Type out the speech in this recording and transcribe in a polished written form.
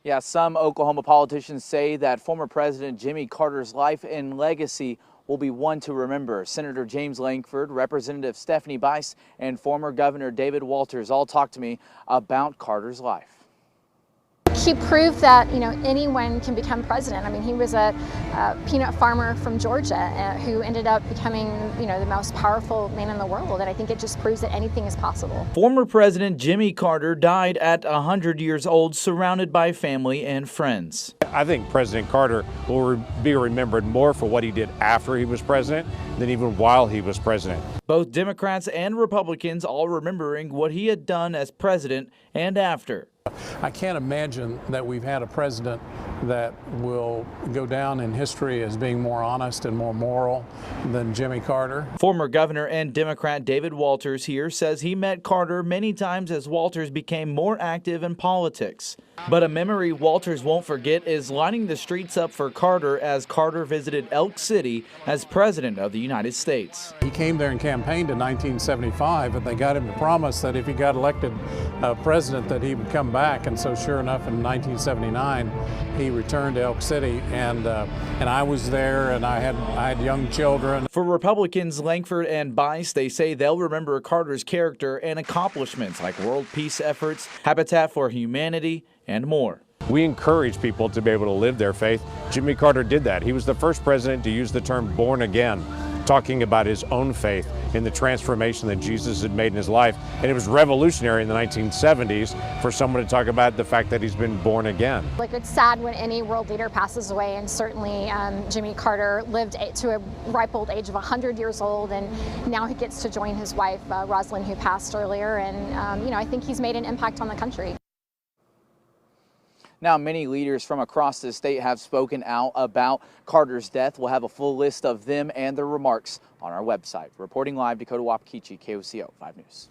Yeah, some Oklahoma politicians say that former President Jimmy Carter's life and legacy will be one to remember. Senator James Lankford, Representative Stephanie Bice, and former Governor David Walters all talked to me about Carter's life. He proved that, anyone can become president. I mean, he was a peanut farmer from Georgia who ended up becoming, the most powerful man in the world. And I think it just proves that anything is possible. Former President Jimmy Carter died at 100 years old, surrounded by family and friends. I think President Carter will be remembered more for what he did after he was president than even while he was president. Both Democrats and Republicans all remembering what he had done as president and after. I can't imagine that we've had a president that will go down in history as being more honest and more moral than Jimmy Carter. Former Governor and Democrat David Walters here says he met Carter many times as Walters became more active in politics. But a memory Walters won't forget is lining the streets up for Carter as Carter visited Elk City as President of the United States. He came there and campaigned in 1975, and they got him to promise that if he got elected president that he would come back. And so sure enough, in 1979, he returned to Elk City, and I was there, and I had young children. For Republicans Lankford and Bice, they say they'll remember Carter's character and accomplishments like world peace efforts, Habitat for Humanity, and more. We encourage people to be able to live their faith. Jimmy Carter did that. He was the first president to use the term born again, talking about his own faith in the transformation that Jesus had made in his life. And it was revolutionary in the 1970s for someone to talk about the fact that he's been born again. It's sad when any world leader passes away, and certainly Jimmy Carter lived to a ripe old age of 100 years old, and now he gets to join his wife, Rosalind, who passed earlier, and I think he's made an impact on the country. Now, many leaders from across the state have spoken out about Carter's death. We'll have a full list of them and their remarks on our website. Reporting live, Dakota Wapakichi, KOCO 5 News.